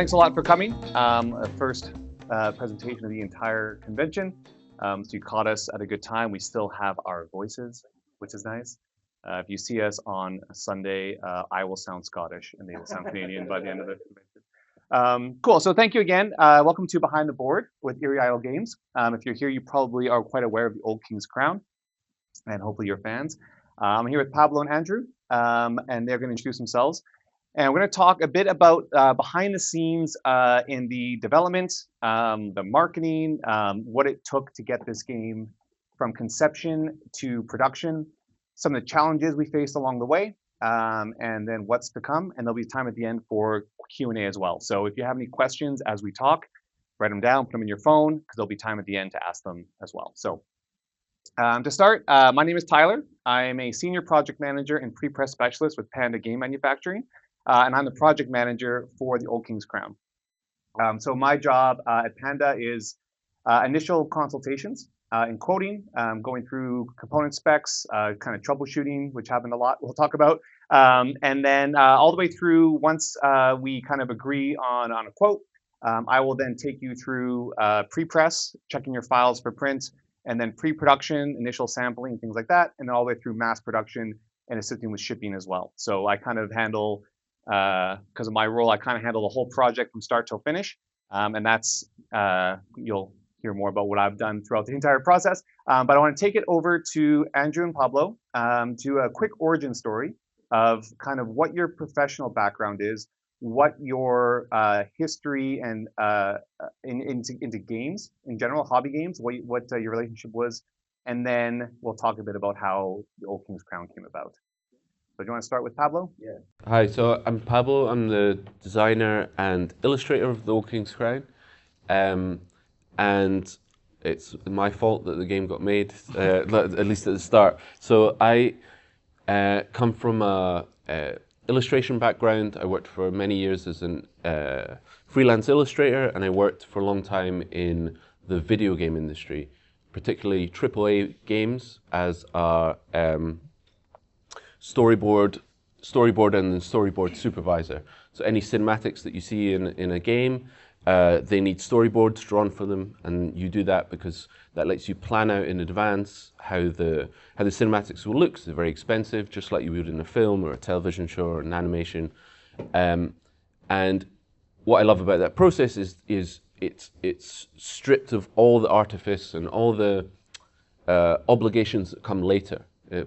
thanks a lot for coming. First presentation of the entire convention. So you caught us at a good time. We still have our voices, which is nice. If you see us on a Sunday, I will sound Scottish and they will sound Canadian by the end of the convention. Cool. So thank you again. Welcome to Behind the Board with Eerie Idol Games. If you're here, you probably are quite aware of the Old King's Crown, and hopefully you're fans. I'm here with Pablo and Andrew, and they're going to introduce themselves. And we're going to talk a bit about behind the scenes in the development, the marketing, what it took to get this game from conception to production, some of the challenges we faced along the way, and then what's to come. And there'll be time at the end for Q&A as well. So if you have any questions as we talk, write them down, put them in your phone, because there'll be time at the end to ask them as well. So to start, my name is Tyler. I'm a senior project manager and pre-press specialist with Panda Game Manufacturing. And I'm the project manager for the Old King's Crown. So my job at Panda is initial consultations in quoting, going through component specs, kind of troubleshooting, which happened a lot, we'll talk about. And then all the way through, once we kind of agree on a quote, I will then take you through pre-press, checking your files for print, and then pre-production, initial sampling, things like that, and then all the way through mass production and assisting with shipping as well. So I kind of handle because of my role, I kind of handle the whole project from start till finish. And that's, you'll hear more about what I've done throughout the entire process. But I want to take it over to Andrew and Pablo, do a quick origin story of kind of what your professional background is, what your history and into games in general, hobby games, what your relationship was. And then we'll talk a bit about how the Old King's Crown came about. So do you want to start with Pablo? Yeah. Hi, so I'm Pablo. I'm the designer and illustrator of the Old King's Crown. And it's my fault that the game got made, at least at the start. So I come from a illustration background. I worked for many years as a freelance illustrator, and I worked for a long time in the video game industry, particularly AAA games as a storyboard and storyboard supervisor. So any cinematics that you see in a game, they need storyboards drawn for them, and you do that because that lets you plan out in advance how the cinematics will look. So they're very expensive, just like you would in a film or a television show or an animation. And what I love about that process is it's stripped of all the artifice and all the obligations that come later.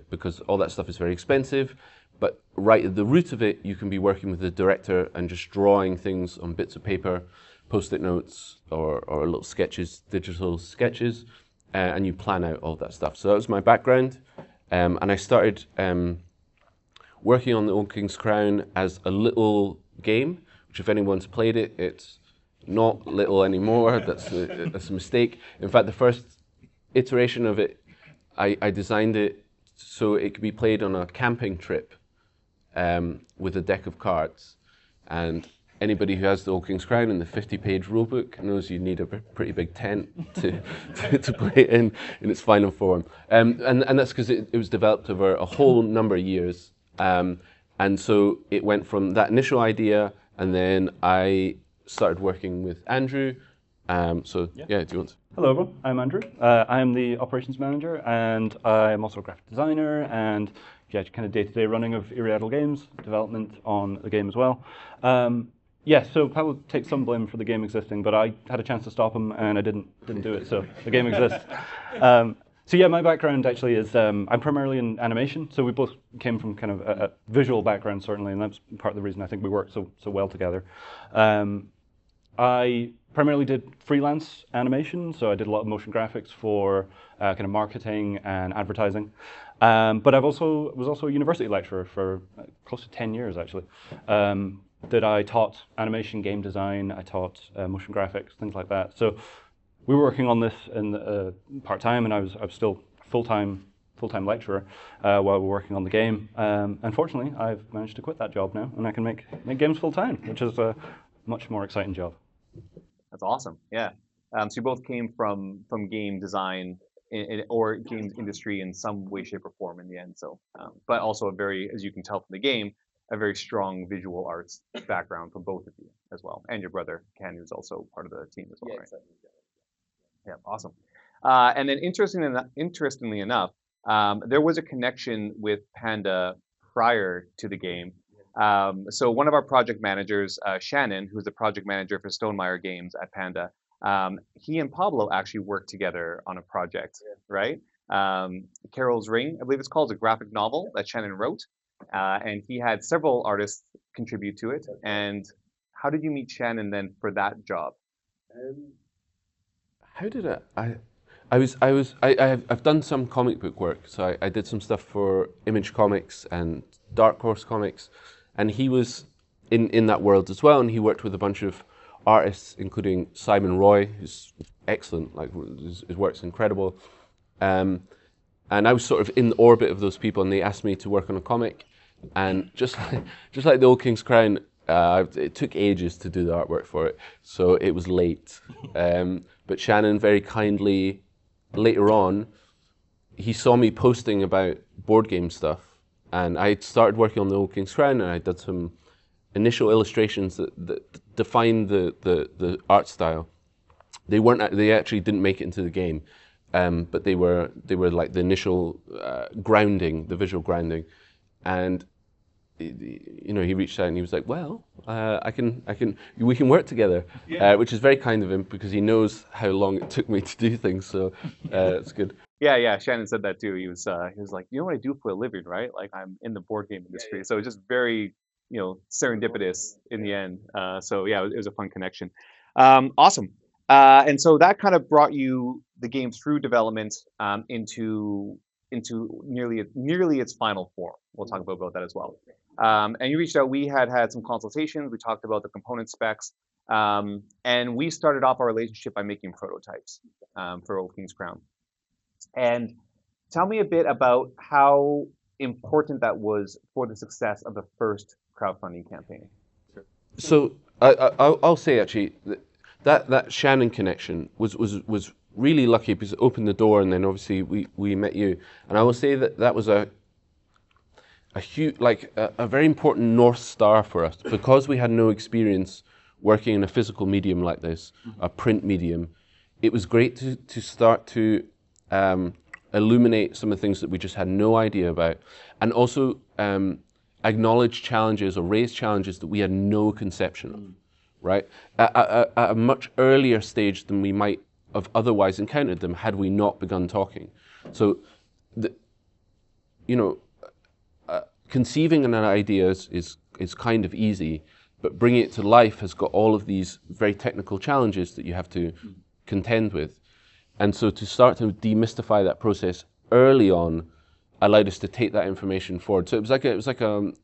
Because all that stuff is very expensive, but right at the root of it, you can be working with the director and just drawing things on bits of paper, post-it notes, or little sketches, digital sketches, and you plan out all that stuff. So that was my background, and I started working on the Old King's Crown as a little game, which if anyone's played it, it's not little anymore. That's a mistake. In fact, the first iteration of it, I designed it so it could be played on a camping trip with a deck of cards. And anybody who has the Old King's Crown and the 50-page rulebook knows you need a pretty big tent to play it in its final form. And that's because it was developed over a whole number of years. And so it went from that initial idea, and then I started working with Andrew. Yeah, do you want to? Hello everyone, I'm Andrew. I'm the operations manager, and I'm also a graphic designer and kind of day-to-day running of Eerie Idol Games, development on the game as well. So Pablo takes some blame for the game existing, but I had a chance to stop him and I didn't do it, so the game exists. My background actually is I'm primarily in animation, so we both came from kind of a visual background certainly, and that's part of the reason I think we work so well together. I primarily did freelance animation, so I did a lot of motion graphics for kind of marketing and advertising. But I was also a university lecturer for close to 10 years actually. That I taught animation, game design, I taught motion graphics, things like that. So we were working on this in part-time, and I was still full-time lecturer while we were working on the game. Unfortunately, I've managed to quit that job now, and I can make games full-time, which is a much more exciting job. That's awesome. Yeah. So you both came from game design or games industry in some way, shape, or form in the end. So, but also a very, as you can tell from the game, a very strong visual arts background for both of you as well, and your brother Ken, who's also part of the team as well, right? Exactly. Yeah, awesome. And then interestingly enough, there was a connection with Panda prior to the game. So one of our project managers, Shannon, who's the project manager for Stonemeyer Games at Panda, he and Pablo actually worked together on a project, right? Carol's Ring, I believe it's called, a graphic novel that Shannon wrote, and he had several artists contribute to it. And how did you meet Shannon then for that job? How did I've done some comic book work, so I did some stuff for Image Comics and Dark Horse Comics, and he was in that world as well, and he worked with a bunch of artists, including Simon Roy, who's excellent, like his work's incredible, and I was sort of in the orbit of those people, and they asked me to work on a comic, and just like the Old King's Crown, it took ages to do the artwork for it, so it was late. But Shannon very kindly, later on, he saw me posting about board game stuff, and I started working on the Old King's Crown, and I did some initial illustrations that defined the art style. They actually didn't make it into the game, but they were like the initial grounding, the visual grounding, and he reached out and he was like, well, we can work together, which is very kind of him because he knows how long it took me to do things, so it's good. Yeah, Shannon said that too. He was like, you know what I do for a living, right? Like I'm in the board game industry, so it's just very, serendipitous in the end. So yeah, it was a fun connection. Awesome. And so that kind of brought you the game through development into nearly its final form. We'll talk about that as well. And you reached out. We had some consultations. We talked about the component specs, and we started off our relationship by making prototypes for Old King's Crown. And tell me a bit about how important that was for the success of the first crowdfunding campaign. So I'll say actually that Shannon connection was really lucky because it opened the door, and then obviously we met you, and I will say that was a huge, a very important North Star for us because we had no experience working in a physical medium like this, a print medium. It was great to start to illuminate some of the things that we just had no idea about, and also acknowledge challenges or raise challenges that we had no conception of, right? At a much earlier stage than we might have otherwise encountered them had we not begun talking. So, conceiving an idea is kind of easy, but bringing it to life has got all of these very technical challenges that you have to contend with. And so to start to demystify that process early on allowed us to take that information forward. So it was like an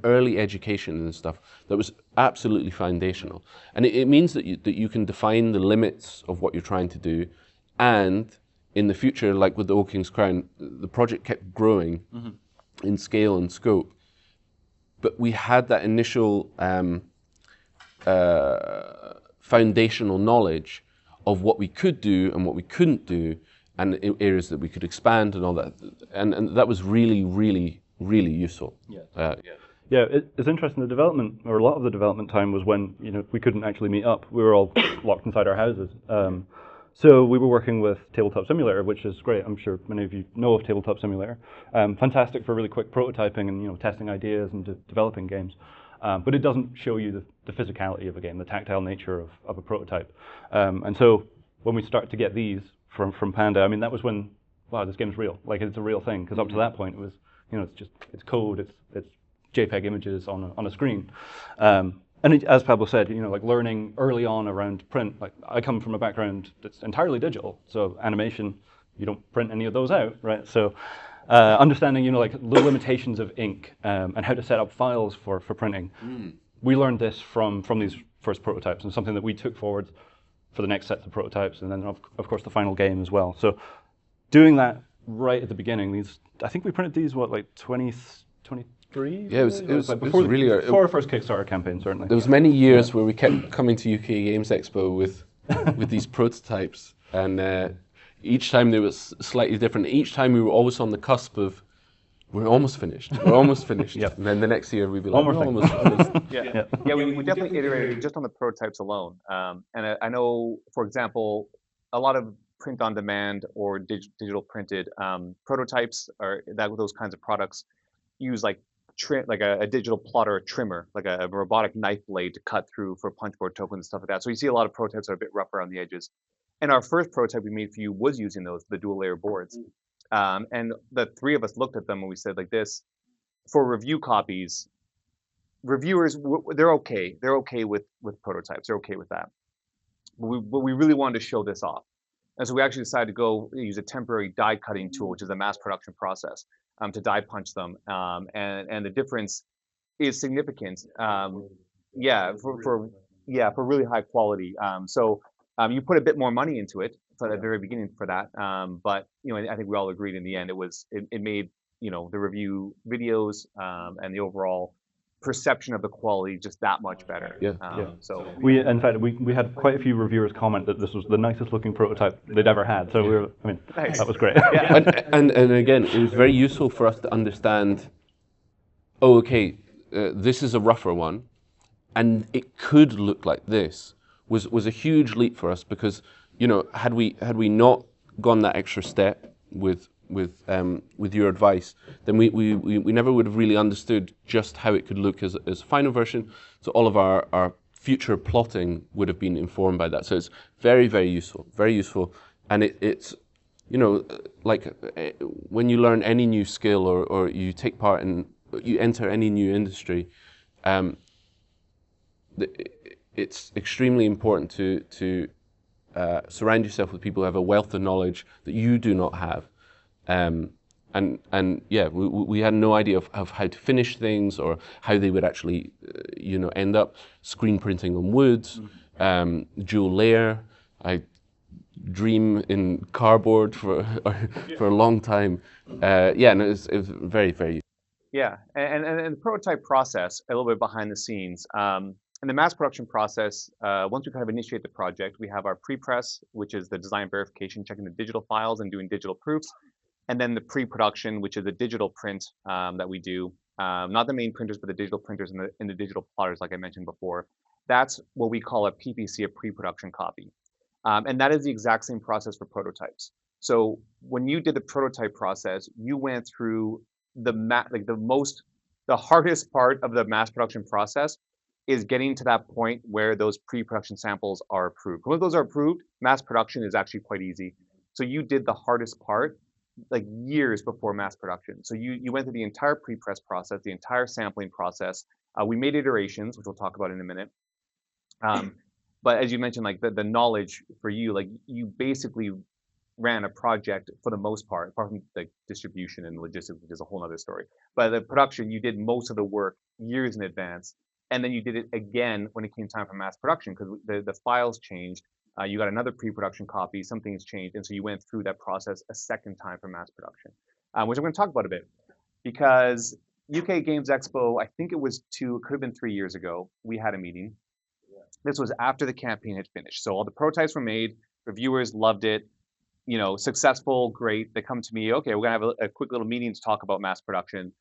early education and stuff that was absolutely foundational. And it means that you can define the limits of what you're trying to do, and in the future, like with the Old King's Crown, the project kept growing in scale and scope. But we had that initial foundational knowledge of what we could do and what we couldn't do, and areas that we could expand and all that. And that was really, really, really useful. Yeah, it's interesting. The development, or a lot of the development time, was when we couldn't actually meet up. We were all locked inside our houses. So we were working with Tabletop Simulator, which is great. I'm sure many of you know of Tabletop Simulator. Fantastic for really quick prototyping and testing ideas and developing games. But it doesn't show you the physicality of a game, the tactile nature of a prototype. And so when we start to get these from Panda, I mean, that was when, wow, this game's real. Like, it's a real thing. Because up to that point, it was, it's code, it's JPEG images on a screen. And as Pablo said, like learning early on around print, like I come from a background that's entirely digital. So animation, you don't print any of those out, right? So understanding, like the limitations of ink and how to set up files for printing. We learned this from these first prototypes, and something that we took forward for the next sets of prototypes, and then of course the final game as well. So doing that right at the beginning, I think we printed these, like 2023? Yeah, it was like before our first Kickstarter campaign, certainly. There was many years where we kept coming to UK Games Expo with these prototypes, and each time they were slightly different. Each time we were always on the cusp of we're almost finished. We're almost finished. Yep. And then the next year we'd be One like, more we're thing. almost. Yeah, we definitely iterated just on the prototypes alone. And I know, for example, a lot of print on demand or digital printed prototypes or those kinds of products use like like a digital plotter, or trimmer, like a robotic knife blade to cut through for punchboard tokens and stuff like that. So you see a lot of prototypes that are a bit rough around the edges. And our first prototype we made for you was using the dual layer boards. And the three of us looked at them and we said like this, for review copies, reviewers, they're okay. They're okay with prototypes. They're okay with that. But we really wanted to show this off. And so we actually decided to go use a temporary die cutting tool, which is a mass production process, to die punch them. And the difference is significant. Yeah, for really high quality. So you put a bit more money into it for the very beginning for that. But I think we all agreed in the end it made the review videos and the overall perception of the quality just that much better. Yeah. So In fact, we had quite a few reviewers comment that this was the nicest looking prototype they'd ever had. So Nice. that was great. And again, it was very useful for us to understand, oh, okay, this is a rougher one, and it could look like this, was a huge leap for us, because had we not gone that extra step with your advice, then we never would have really understood just how it could look as a final version. So all of our future plotting would have been informed by that. So it's very, very useful. And it's like when you learn any new skill or you take part in, you enter any new industry, it's extremely important to surround yourself with people who have a wealth of knowledge that you do not have. And yeah, we had no idea of how to finish things or how they would actually, end up. Screen printing on wood, dual layer. I dream in cardboard for a long time. And it was very, very. Yeah, and the prototype process, a little bit behind the scenes. In the mass production process, once we kind of initiate the project, we have our pre-press, which is the design verification, checking the digital files and doing digital proofs. And then the pre-production, which is the digital print that we do, not the main printers, but the digital printers and the digital plotters, like I mentioned before. That's what we call a PPC, a pre-production copy. And that is the exact same process for prototypes. So when you did the prototype process, you went through the hardest part of the mass production process is getting to that point where those pre-production samples are approved. Once those are approved, mass production is actually quite easy. So you did the hardest part like years before mass production. So you went through the entire pre-press process, the entire sampling process. We made iterations, which we'll talk about in a minute. But as you mentioned, like the knowledge for you, like you basically ran a project for the most part, apart from the distribution and logistics, which is a whole other story. But the production, you did most of the work years in advance. And then you did it again when it came time for mass production, because the files changed. You got another pre-production copy, some things changed, and so you went through that process a second time for mass production, which I'm going to talk about a bit, because UK Games Expo, I think it could have been 3 years ago, we had a meeting. This was after the campaign had finished. So all the prototypes were made, reviewers loved it, successful, great. They come to me, okay, we're going to have a quick little meeting to talk about mass production.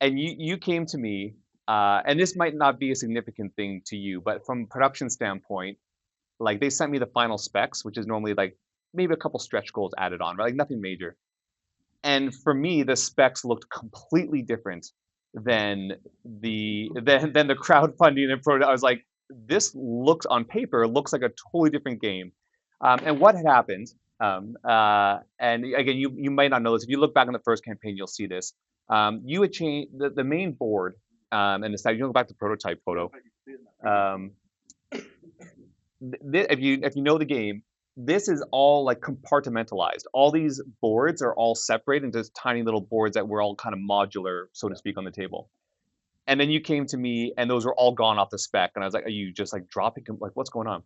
And you came to me, and this might not be a significant thing to you, but from production standpoint, like they sent me the final specs, which is normally like maybe a couple stretch goals added on, right? Like nothing major. And for me, the specs looked completely different than the crowdfunding and prototype. I was like, this looks on paper, looks like a totally different game. And what had happened, and again, you might not know this. If you look back on the first campaign, you'll see this. You had changed the main board, and decided, you go back to the prototype photo. If you know the game, this is all like compartmentalized. All these boards are all separated into tiny little boards that were all kind of modular, so to speak, on the table. And then you came to me, and those were all gone off the spec. And I was like, "Are you just like dropping? Like, what's going on?"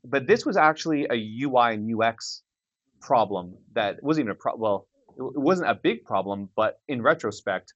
But this was actually a UI and UX problem that wasn't even well, it wasn't a big problem, but in retrospect,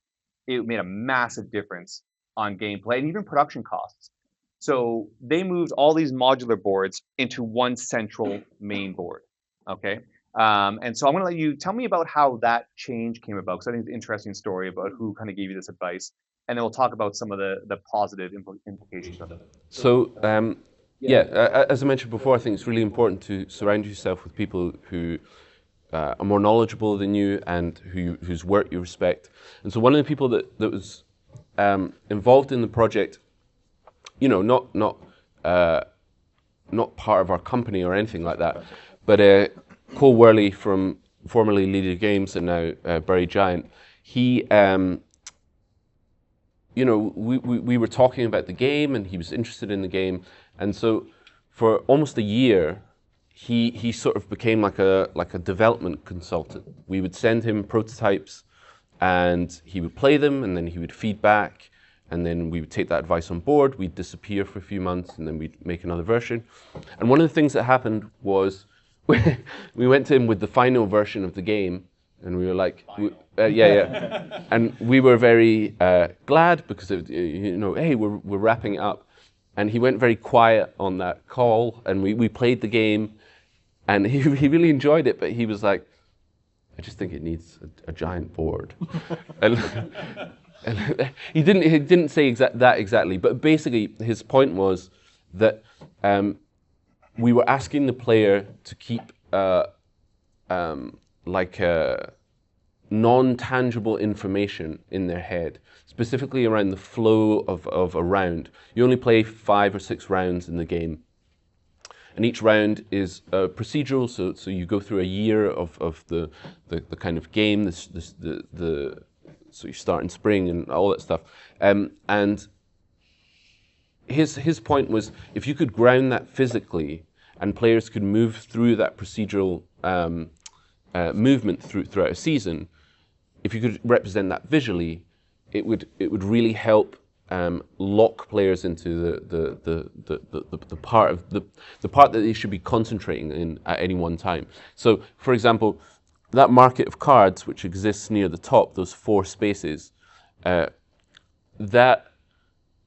it made a massive difference on gameplay and even production costs. So they moved all these modular boards into one central main board, okay? And so I'm going to let you tell me about how that change came about, because I think it's an interesting story about who kind of gave you this advice, and then we'll talk about some of the positive implications of it. So, as I mentioned before, I think it's really important to surround yourself with people who are more knowledgeable than you and whose work you respect. And so one of the people that was involved in the project, not part of our company or anything like that, but Cole Worley from formerly Leader Games and now Bury Giant, he, we were talking about the game and he was interested in the game. And so for almost a year, he sort of became like a development consultant. We would send him prototypes and he would play them and then he would feed back and then we would take that advice on board. We'd disappear for a few months and then we'd make another version. And one of the things that happened was we went to him with the final version of the game and we were like, and we were very glad because hey, we're wrapping it up. And he went very quiet on that call and we played the game and he really enjoyed it, but he was like, I just think it needs a giant board. and he didn't say that exactly, but basically his point was that we were asking the player to keep non-tangible information in their head, specifically around the flow of a round. You only play 5 or 6 rounds in the game. And each round is procedural, so you go through a year of the kind of game, so you start in spring and all that stuff. And his point was, if you could ground that physically, and players could move through that procedural movement throughout a season, if you could represent that visually, it would really help lock players into the part that they should be concentrating in at any one time. So, for example, that market of cards which exists near the top, those 4 spaces, that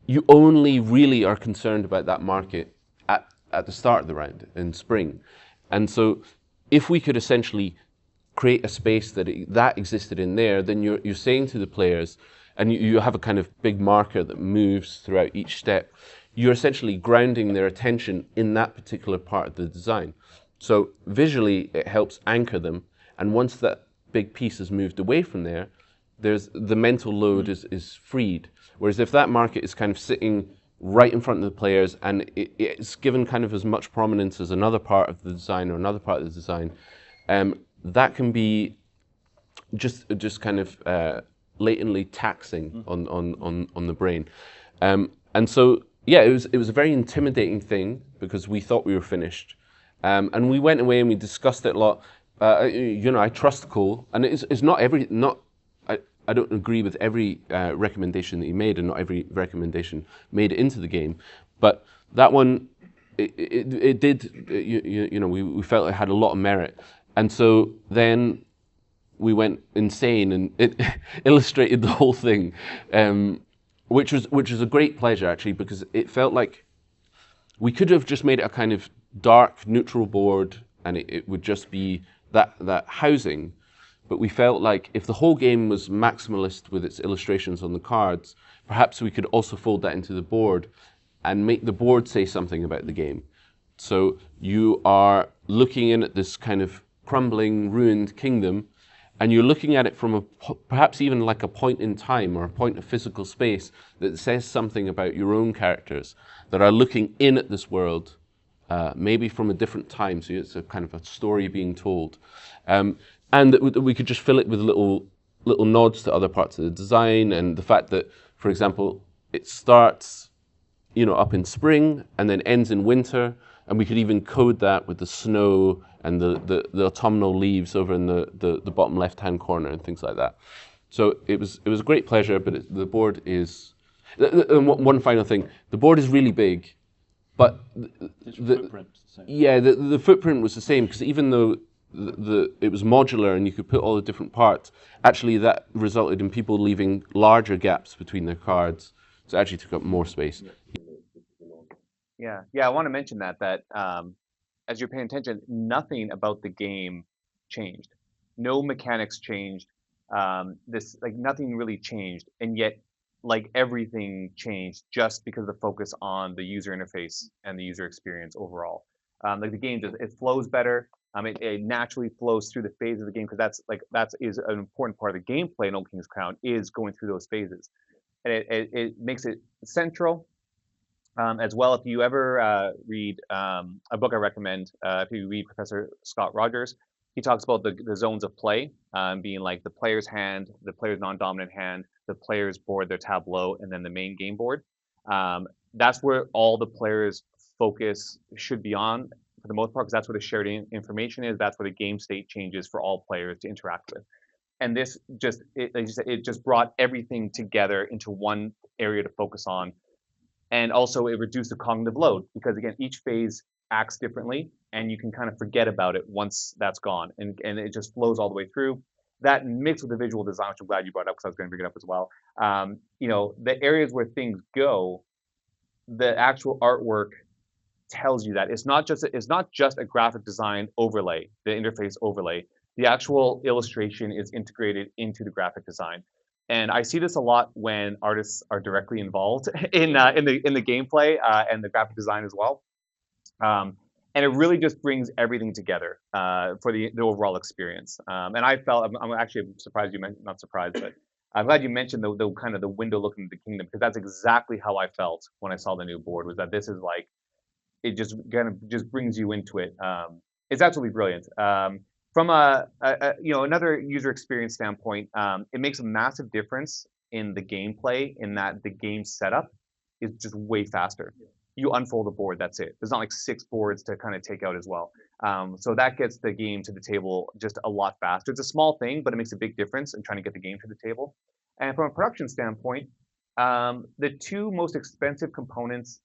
you only really are concerned about that market at the start of the round in spring. And so if we could essentially create a space that existed in there, then you're saying to the players, and you have a kind of big marker that moves throughout each step, you're essentially grounding their attention in that particular part of the design. So visually, it helps anchor them, and once that big piece has moved away from there, the mental load is freed. Whereas if that market is kind of sitting right in front of the players and it's given kind of as much prominence as another part of the design or another part of the design, that can be just kind of latently taxing on the brain. And so, yeah, it was a very intimidating thing because we thought we were finished. And we went away and we discussed it a lot. I trust Cole, and it's I don't agree with every recommendation that he made, and not every recommendation made it into the game. But that one, it did. We felt it had a lot of merit, and so then we went insane and it illustrated the whole thing, which was a great pleasure actually, because it felt like we could have just made it a kind of dark, neutral board, and it would just be that housing. But we felt like if the whole game was maximalist with its illustrations on the cards, perhaps we could also fold that into the board and make the board say something about the game. So you are looking in at this kind of crumbling, ruined kingdom, and you're looking at it from perhaps even like a point in time or a point of physical space that says something about your own characters that are looking in at this world, maybe from a different time. So it's a kind of a story being told. And that we could just fill it with little nods to other parts of the design, and the fact that, for example, it starts, up in spring and then ends in winter, and we could even code that with the snow and the autumnal leaves over in the bottom left-hand corner and things like that. So it was a great pleasure, but the board is. One final thing, the board is really big, but the footprint was the same, because even though it was modular and you could put all the different parts, actually that resulted in people leaving larger gaps between their cards, so it actually took up more space. Yeah, I want to mention that as you're paying attention, nothing about the game changed. No mechanics changed. This like nothing really changed, and yet like everything changed just because of the focus on the user interface and the user experience overall. Like the game just it flows better. It naturally flows through the phases of the game because that is an important part of the gameplay in Old King's Crown is going through those phases, and it makes it central. As well, if you ever read a book I recommend, if you read Professor Scott Rogers, he talks about the zones of play being like the player's hand, the player's non-dominant hand, the player's board, their tableau, and then the main game board. That's where all the players' focus should be on for the most part, because that's where the shared information is. That's where the game state changes for all players to interact with. And this just, like you said, it just brought everything together into one area to focus on. And also it reduced the cognitive load because again, each phase acts differently and you can kind of forget about it once that's gone and it just flows all the way through. That mixed with the visual design, which I'm glad you brought up because I was going to bring it up as well. The areas where things go, the actual artwork tells you that it's not just a graphic design overlay, the interface overlay. The actual illustration is integrated into the graphic design. And I see this a lot when artists are directly involved in the gameplay and the graphic design as well. And it really just brings everything together for the overall experience. And I felt I'm actually surprised you mentioned, not surprised, but I'm glad you mentioned the kind of the window looking at the kingdom because that's exactly how I felt when I saw the new board. Was that this is like it just kind of just brings you into it. It's absolutely brilliant. From another user experience standpoint, it makes a massive difference in the gameplay in that the game setup is just way faster. You unfold a board, that's it. There's not like 6 boards to kind of take out as well. So that gets the game to the table just a lot faster. It's a small thing, but it makes a big difference in trying to get the game to the table. And from a production standpoint, the 2 most expensive components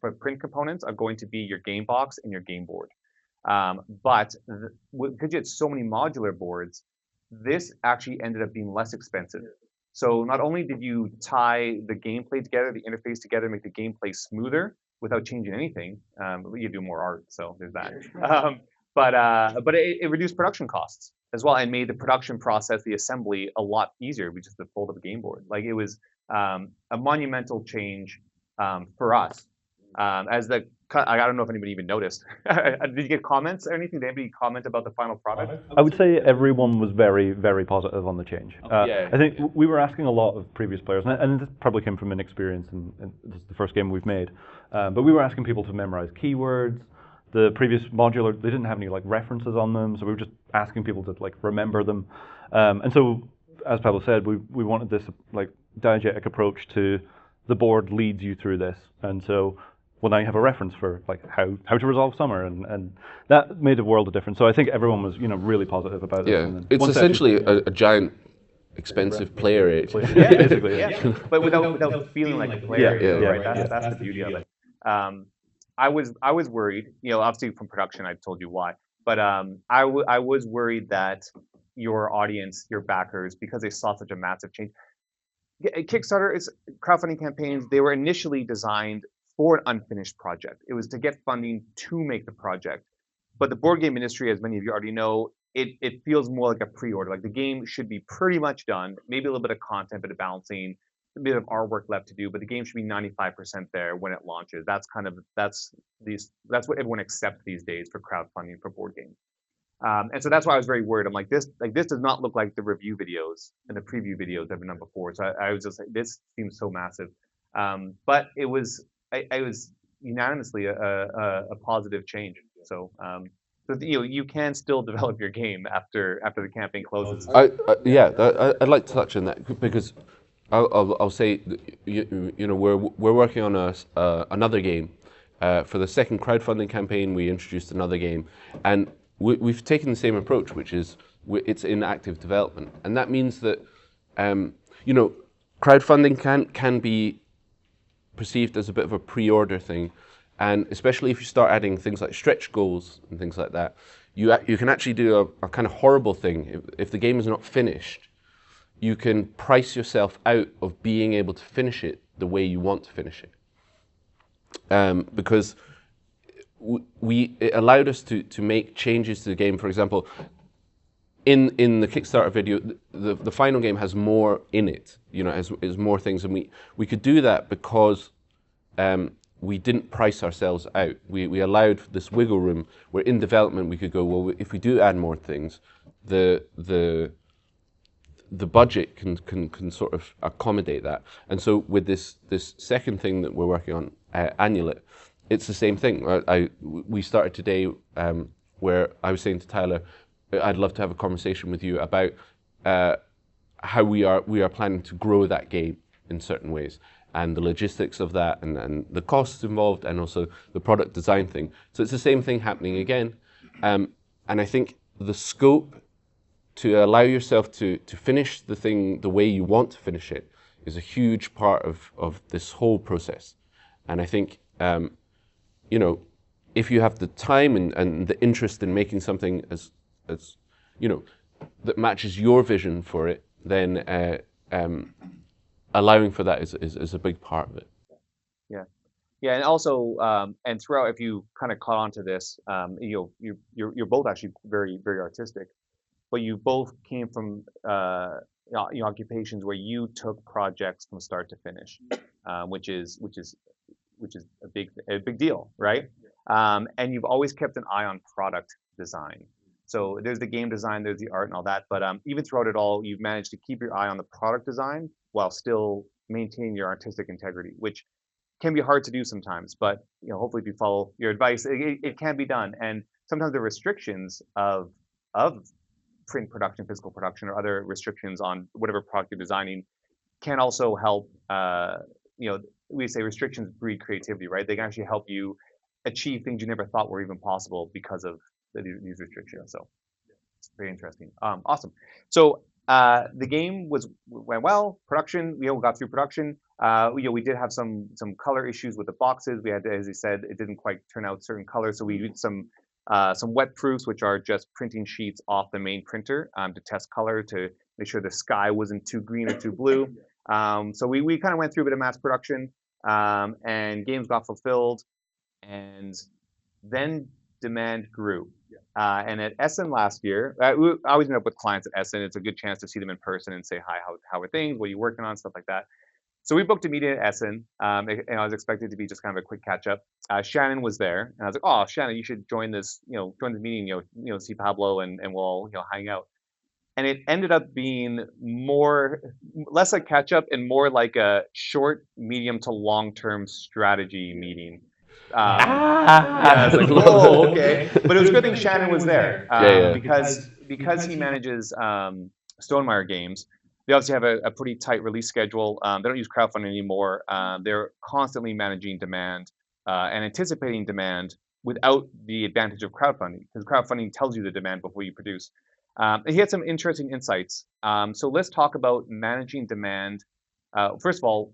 for print components are going to be your game box and your game board. But because you had so many modular boards, this actually ended up being less expensive. So not only did you tie the gameplay together, the interface together, make the gameplay smoother without changing anything, you do more art, so there's that. But it reduced production costs as well and made the production process, the assembly, a lot easier. We just fold up a game board. Like it was a monumental change for us. I don't know if anybody even noticed. Did you get comments or anything? Did anybody comment about the final product? I would say everyone was very, very positive on the change. Yeah. I think we were asking a lot of previous players, and this probably came from inexperience, and this is the first game we've made. But we were asking people to memorize keywords. The previous modular, they didn't have any like references on them, so we were just asking people to like remember them. And so, as Pablo said, we wanted this like diegetic approach to the board leads you through this, and so. Well, now you have a reference for like how to resolve summer, and that made a world of difference. So I think everyone was really positive about it. Yeah, it's essentially a giant, expensive play area. Yeah, basically. Yeah. But without feeling like a player. Yeah. Right. That's the beauty of it. I was worried. Obviously from production, I told you why. But I was worried that your audience, your backers, because they saw such a massive change. Kickstarter is crowdfunding campaigns. They were initially designed for an unfinished project. It was to get funding to make the project. But the board game industry, as many of you already know, it feels more like a pre-order. Like the game should be pretty much done, maybe a little bit of content, bit of balancing, a bit of artwork left to do, but the game should be 95% there when it launches. That's what everyone accepts these days for crowdfunding for board games. And so that's why I was very worried. I'm like, this does not look like the review videos and the preview videos that have been done before. So I was just like, this seems so massive. But it was unanimously a positive change. So you can still develop your game after the campaign closes. I'd like to touch on that because I'll say we're working on another game for the second crowdfunding campaign. We introduced another game, and we've taken the same approach, which is it's in active development, and that means that crowdfunding can be perceived as a bit of a pre-order thing, and especially if you start adding things like stretch goals and things like that, you can actually do a kind of horrible thing. If the game is not finished, you can price yourself out of being able to finish it the way you want to finish it, because it allowed us to make changes to the game. For example, in the Kickstarter video, the final game has more in it. Has more things, and we could do that because we didn't price ourselves out. We allowed this wiggle room where in development we could go, well, if we do add more things, the budget can sort of accommodate that. And so with this second thing that we're working on, Annulet, it's the same thing. We started today where I was saying to Tyler, I'd love to have a conversation with you about how we are planning to grow that game in certain ways, and the logistics of that, and the costs involved, and also the product design thing. So it's the same thing happening again. And I think the scope to allow yourself to finish the thing the way you want to finish it is a huge part of this whole process. And I think, if you have the time and the interest in making something as that matches your vision for it, then allowing for that is a big part of it. Yeah, and also, and throughout, if you kind of caught on to this, you're both actually very, very artistic, but you both came from occupations where you took projects from start to finish, which is a big deal, right? And you've always kept an eye on product design. So there's the game design, there's the art and all that, but even throughout it all, you've managed to keep your eye on the product design while still maintaining your artistic integrity, which can be hard to do sometimes. But hopefully, if you follow your advice, it can be done. And sometimes the restrictions of print production, physical production, or other restrictions on whatever product you're designing can also help. We say restrictions breed creativity, right? They can actually help you achieve things you never thought were even possible because of these restrictions. So it's very interesting. Awesome. So the game went well. Production, we got through production. We did have some color issues with the boxes. We had, as he said, it didn't quite turn out certain colors, so we did some wet proofs, which are just printing sheets off the main printer to test color, to make sure the sky wasn't too green or too blue. So we kind of went through a bit of mass production, and games got fulfilled, and then demand grew. And at Essen last year, I always meet up with clients at Essen. It's a good chance to see them in person and say, hi, how are things? What are you working on? Stuff like that. So we booked a meeting at Essen, and I was expected to be just kind of a quick catch up. Shannon was there, and I was like, "Oh, Shannon, you should join this, join the meeting, see Pablo, and we'll all, hang out." And it ended up being less a catch up and more like a short, medium to long term strategy meeting. I was like, "Oh, okay," but it was a good thing Shannon was there because he manages Stonemaier Games. They obviously have a pretty tight release schedule. They don't use crowdfunding anymore. They're constantly managing demand and anticipating demand without the advantage of crowdfunding, because crowdfunding tells you the demand before you produce. And he had some interesting insights. So let's talk about managing demand. First of all,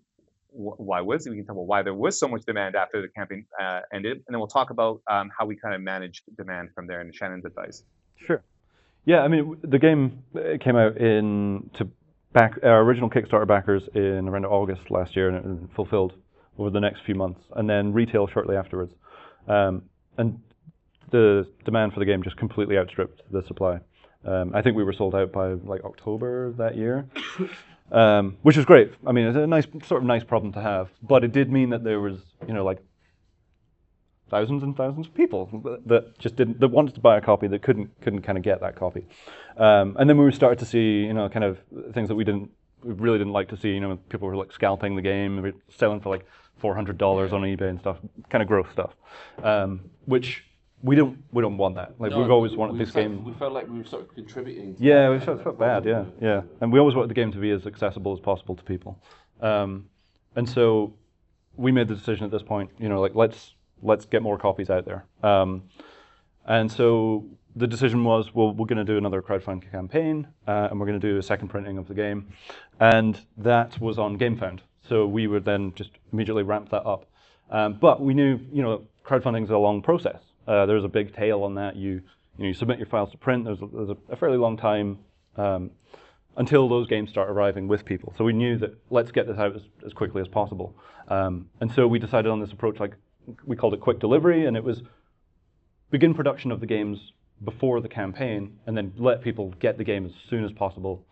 we can talk about why there was so much demand after the campaign ended, and then we'll talk about how we kind of managed demand from there and Shannon's advice. Sure. Yeah, I mean, the game came out our original Kickstarter backers in around August last year, and it fulfilled over the next few months, and then retail shortly afterwards. And the demand for the game just completely outstripped the supply. I think we were sold out by like October that year, which was great. I mean, it's a nice problem to have, but it did mean that there was, like thousands and thousands of people that wanted to buy a copy that couldn't kind of get that copy. And then we started to see, kind of things that we really didn't like to see. People were like scalping the game, selling for like $400 on eBay and stuff, kind of gross stuff, which we don't want that. Like we've always wanted this game. We felt like we were sort of contributing. Yeah, we felt bad. Yeah, and we always wanted the game to be as accessible as possible to people. And so we made the decision at this point, like let's get more copies out there. And so the decision was, well, we're going to do another crowdfunding campaign, and we're going to do a second printing of the game, and that was on GameFound. So we would then just immediately ramp that up. But we knew, crowdfunding is a long process. There's a big tail on that. You submit your files to print. There's a fairly long time until those games start arriving with people. So we knew that let's get this out as quickly as possible. And so we decided on this approach, like we called it quick delivery, and it was begin production of the games before the campaign, and then let people get the game as soon as possible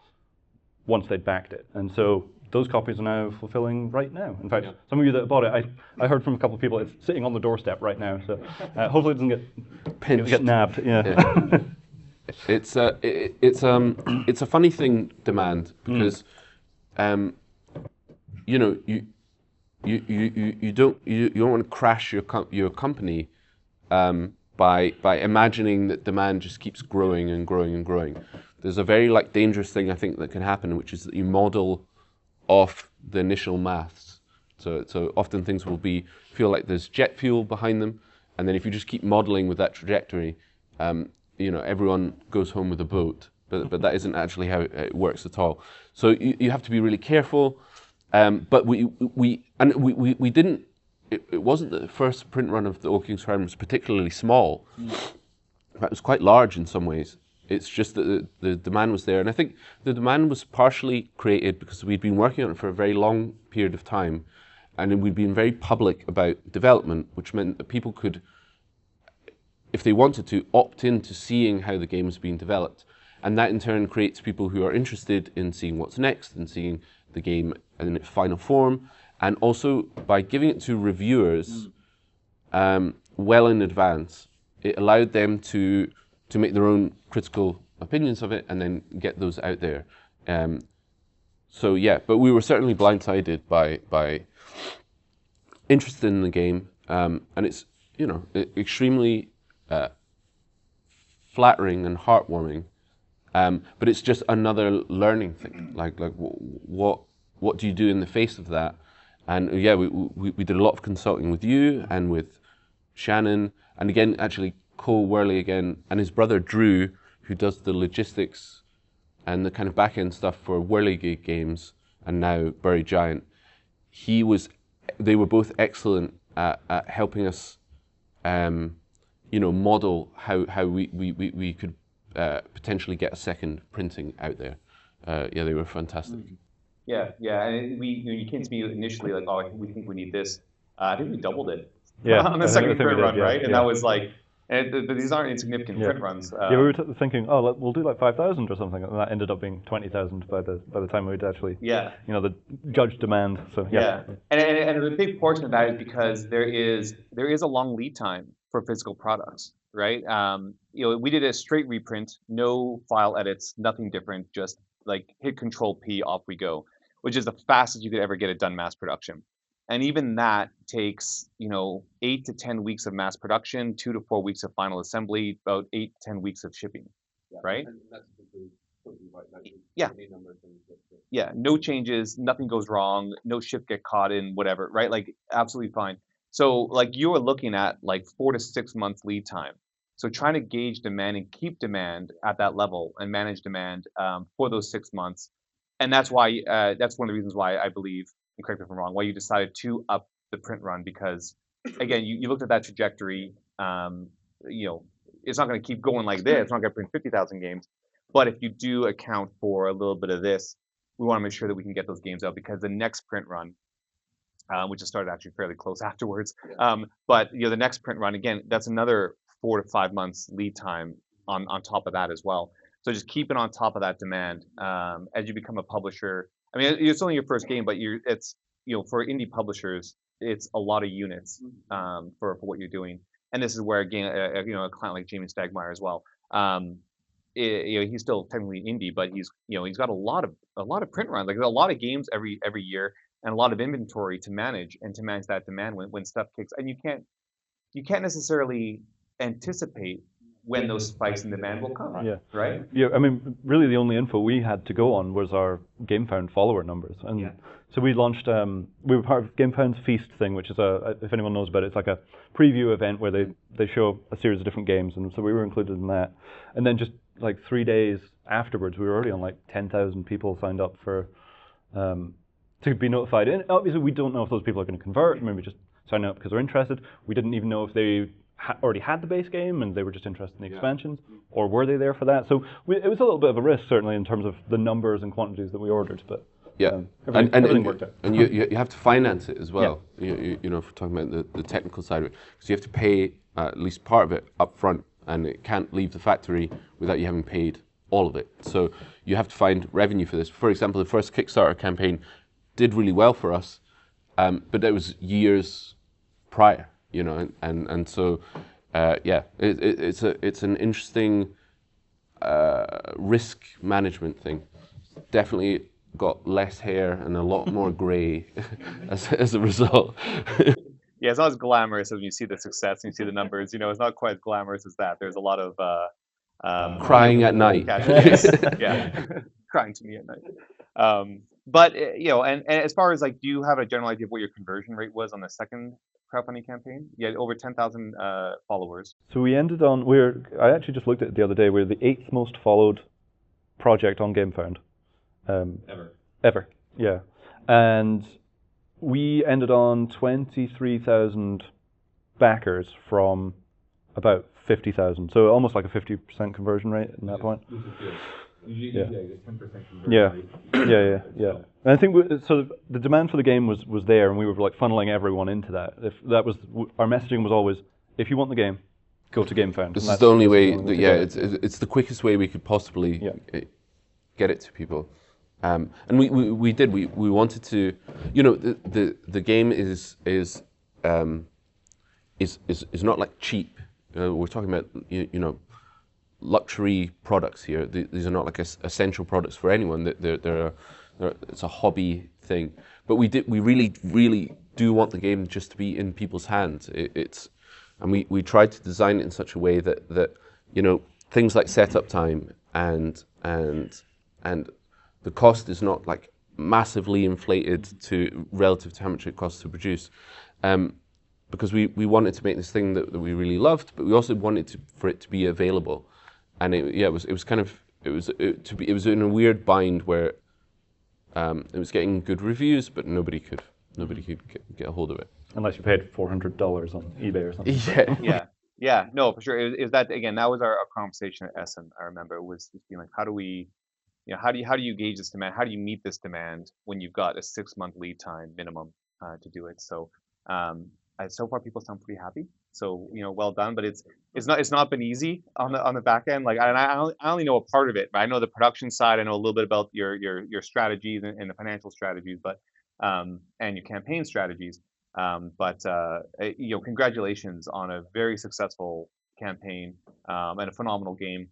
once they'd backed it. And so those copies are now fulfilling right now. In fact, some of you that bought it, I heard from a couple of people, it's sitting on the doorstep right now. So hopefully it doesn't get nabbed. Yeah. It's a funny thing, demand, because you know, you don't want to crash your company by imagining that demand just keeps growing and growing and growing. There's a very dangerous thing I think that can happen, which is that you model off the initial maths. So often things will feel like there's jet fuel behind them, and then if you just keep modeling with that trajectory, you know, everyone goes home with a boat. But that isn't actually how it works at all. So you have to be really careful. But we didn't. It wasn't that the first print run of the All King's Crown was particularly small. In fact, it was quite large in some ways. It's just that the demand was there, and I think the demand was partially created because we'd been working on it for a very long period of time, and then we'd been very public about development, which meant that people could, if they wanted to, opt into seeing how the game is being developed. And that in turn creates people who are interested in seeing what's next and seeing the game in its final form. And also, by giving it to reviewers well in advance, it allowed them to make their own critical opinions of it and then get those out there. So yeah, but we were certainly blindsided by interest in the game, and it's, you know, extremely flattering and heartwarming. But it's just another learning thing. Like what do you do in the face of that? And yeah, we did a lot of consulting with you and with Shannon, and again, actually Cole Worley again, and his brother Drew, who does the logistics and the kind of back-end stuff for Whirly Games and now Buried Giant. They were both excellent at helping us, you know, model how we could potentially get a second printing out there. Yeah, they were fantastic. Yeah, and you came to me initially like, oh, we think we need this. I think we doubled it on the I second think we print did, run, yeah, right? And yeah. that was like, and these aren't insignificant print runs. Yeah, we were thinking, oh, we'll do like 5,000 or something, and that ended up being 20,000 by the time we'd actually, you know, the judge demand. So yeah. And a big portion of that is because there is a long lead time for physical products, right? You know, we did a straight reprint, no file edits, nothing different, just like hit Control P, off we go, which is the fastest you could ever get it done mass production. And even that takes, you know, 8 to 10 weeks of mass production, 2 to 4 weeks of final assembly, about 8 to 10 weeks of shipping, right? And that's yeah, no changes, nothing goes wrong, no ship get caught in whatever, right? Like absolutely fine. So like you are looking at like 4 to 6 months lead time. So trying to gauge demand and keep demand at that level and manage demand for those 6 months. And that's why, that's one of the reasons why I believe, and correct me if I'm wrong, why you decided to up the print run, because again, you looked at that trajectory, you know, it's not going to keep going like this. It's not going to print 50,000 games. But if you do account for a little bit of this, we want to make sure that we can get those games out, because the next print run, which has started actually fairly close afterwards, but you know, the next print run, again, that's another 4 to 5 months lead time on top of that as well. So just keeping on top of that demand as you become a publisher. I mean, it's only your first game, but it's, you know, for indie publishers, it's a lot of units for what you're doing. And this is where, again, you know, a client like Jamie Stagmeyer as well. You know, he's still technically indie, but he's got a lot of print runs, like a lot of games every year, and a lot of inventory to manage that demand when stuff kicks. And you can't necessarily anticipate when those spikes in demand will come, right? Yeah, I mean, really the only info we had to go on was our GameFound follower numbers. And so we launched, we were part of GameFound's Feast thing, which is if anyone knows about it, it's like a preview event where they show a series of different games. And so we were included in that. And then just like 3 days afterwards, we were already on like 10,000 people signed up for, to be notified. And obviously we don't know if those people are going to convert, maybe just sign up because they're interested. We didn't even know if they already had the base game and they were just interested in the expansions, or were they there for that? So it was a little bit of a risk, certainly, in terms of the numbers and quantities that we ordered, but everything worked out. And you have to finance it as well, you know, if we're talking about the technical side of it, because you have to pay at least part of it up front, and it can't leave the factory without you having paid all of it. So you have to find revenue for this. For example, the first Kickstarter campaign did really well for us, but it was years prior, you know, and so yeah, it's an interesting risk management thing. Definitely got less hair and a lot more grey as a result. Yeah, it's not as glamorous as when you see the success and you see the numbers. You know, it's not quite as glamorous as that. There's a lot of Crying at night. Yeah, crying to me at night. But you know, and as far as like, do you have a general idea of what your conversion rate was on the second crowdfunding campaign? You had over 10,000 followers. So we ended on, I actually just looked at it the other day, we're the 8th most followed project on GameFound. Ever, yeah. And we ended on 23,000 backers from about 50,000. So almost like a 50% conversion rate at that point. Usually, yeah, 10% conversion rate. Yeah. And I think so. The demand for the game was there, and we were like funneling everyone into that. If that was our messaging was always, if you want the game, go to GameFound. This is the only way. It's the quickest way we could possibly get it to people. And we did. We wanted to. You know, the game is not like cheap. We're talking about you know, luxury products here. These are not like essential products for anyone. It's a hobby thing. But we really do want the game just to be in people's hands. And we tried to design it in such a way that you know, things like setup time and the cost is not like massively inflated relative to how much it costs to produce. Because we wanted to make this thing that we really loved, but we also wanted for it to be available. And it was in a weird bind where it was getting good reviews, but nobody could get a hold of it. Unless you paid $400 on eBay or something. Yeah. No, for sure. It was that again. That was our conversation at Essen. I remember it was just being like, how do we, you know, how do you gauge this demand? How do you meet this demand when you've got a 6-month lead time minimum to do it? So so far people sound pretty happy. So, you know, well done. But it's not been easy on the back end. Like, I only know a part of it, but I know the production side. I know a little bit about your strategies and the financial strategies, but and your campaign strategies. But you know, congratulations on a very successful campaign and a phenomenal game.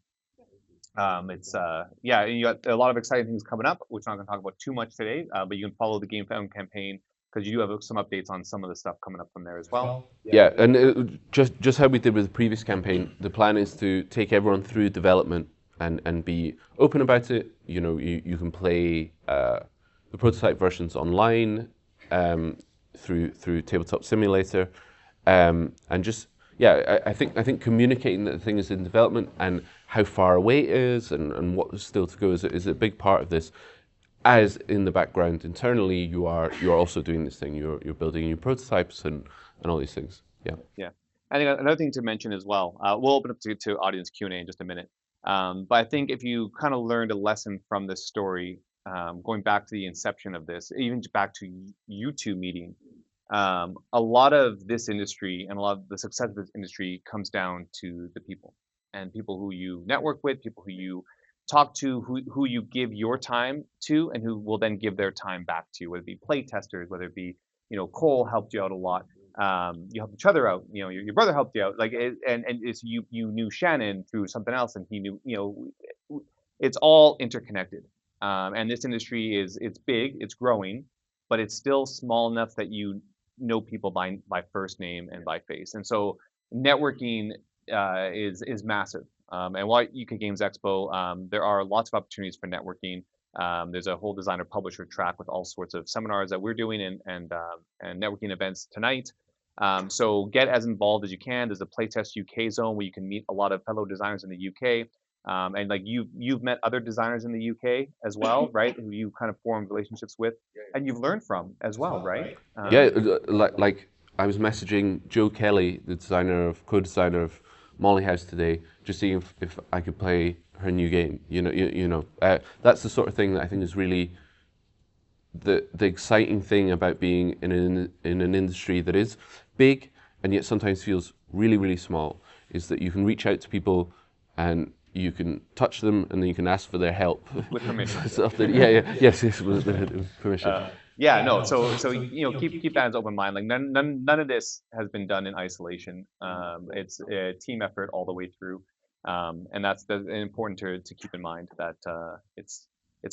Yeah, and you got a lot of exciting things coming up, which I'm not going to talk about too much today. But you can follow the GameFound campaign, because you do have some updates on some of the stuff coming up from there as well. Yeah, and just how we did with the previous campaign, the plan is to take everyone through development and be open about it. You know, you can play the prototype versions online through Tabletop Simulator, and just I think communicating that the thing is in development and how far away it is and what is still to go is a big part of this. As in the background internally, you're also doing this thing. You're building new prototypes and all these things. Yeah. I think another thing to mention as well. We'll open up to audience Q&A in just a minute. But I think if you kind of learned a lesson from this story, going back to the inception of this, even back to you two meeting, a lot of this industry and a lot of the success of this industry comes down to the people and people who you network with, people who you talk to, who you give your time to, and who will then give their time back to you, whether it be play testers, whether it be, you know, Cole helped you out a lot. You helped each other out. You know, your brother helped you out. Like, and it's you knew Shannon through something else, and he knew. You know, it's all interconnected. And this industry it's big, it's growing, but it's still small enough that you know people by first name and by face. And so networking is massive. And while UK Games Expo, there are lots of opportunities for networking. There's a whole designer publisher track with all sorts of seminars that we're doing and networking events tonight. So get as involved as you can. There's a Playtest UK zone where you can meet a lot of fellow designers in the UK. And like you've met other designers in the UK as well, right? Who you kind of formed relationships with and you've learned from as well, right? Like I was messaging Joe Kelly, the co-designer of Molly House today, just seeing if I could play her new game. That's the sort of thing that I think is really the exciting thing about being in an industry that is big and yet sometimes feels really, really small. is that you can reach out to people and you can touch them, and then you can ask for their help. With permission. Yes, with permission. Yeah, no. So keep that as open mind. Like none of this has been done in isolation. It's a team effort all the way through, and that's important to keep in mind that it's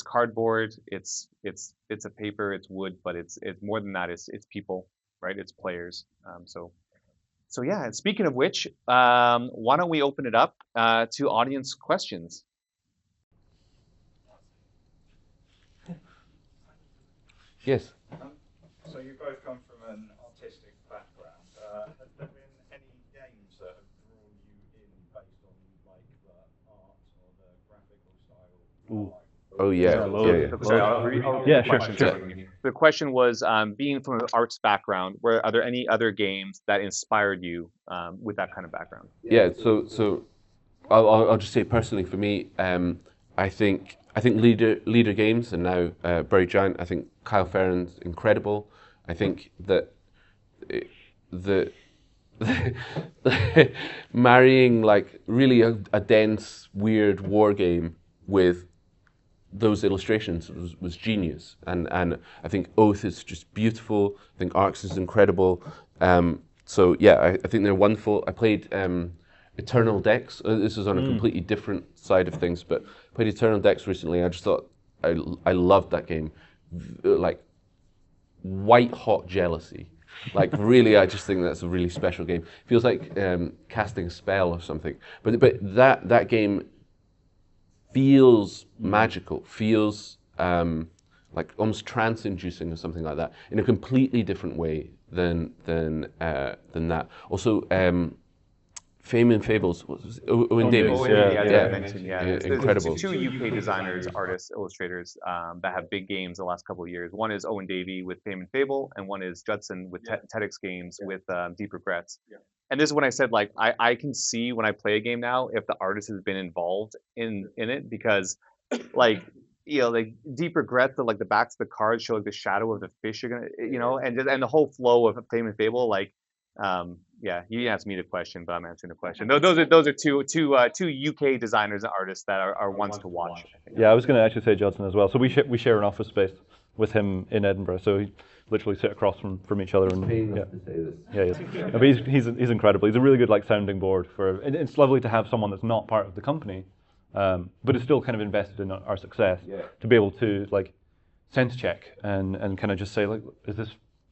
cardboard, it's bits of paper, it's wood, but it's more than that. It's people, right? It's players. So yeah. And speaking of which, why don't we open it up to audience questions? Yes. So you both come from an artistic background. Have there been any games that have drawn you in based on like the art or the graphical style? Ooh. Oh yeah. Sure. The question was, being from an arts background, are there any other games that inspired you with that kind of background? Yeah. So I'll just say personally for me, I think Leader Games and now Buried Giant. I think Kyle Ferrin's incredible. I think that the marrying like really a dense, weird war game with those illustrations was genius, and I think Oath is just beautiful. I think Arcs is incredible. So yeah, I think they're wonderful. I played Eternal Decks. This is on a completely different side of things, but I played Eternal Decks recently. I just thought I loved that game, like white hot jealousy. Like really, I just think that's a really special game. Feels like casting a spell or something. But that game feels magical, feels like almost trance-inducing or something like that, in a completely different way than that. Also, Fame and Fables, Owen Davies. Incredible. There's two UK designers, artists, illustrators that have big games the last couple of years. One is Owen Davey with Fame and Fable, and one is Judson with TEDx Games with Deep Regrets. And this is when I said, like, I can see when I play a game now if the artist has been involved in it, because, like, like Deep Regrets, like the backs of the cards show like the shadow of the fish you're gonna, and the whole flow of Fame and Fable, like. Yeah, you asked me the question, but I'm answering the question. Those are two UK designers and artists that are ones to watch. Yeah, I was going to actually say Judson as well. So we share an office space with him in Edinburgh. So he literally sit across from each other. And but he's incredible. He's a really good like sounding board for. And it's lovely to have someone that's not part of the company, but is still kind of invested in our success to be able to like sense check and kind of just say like,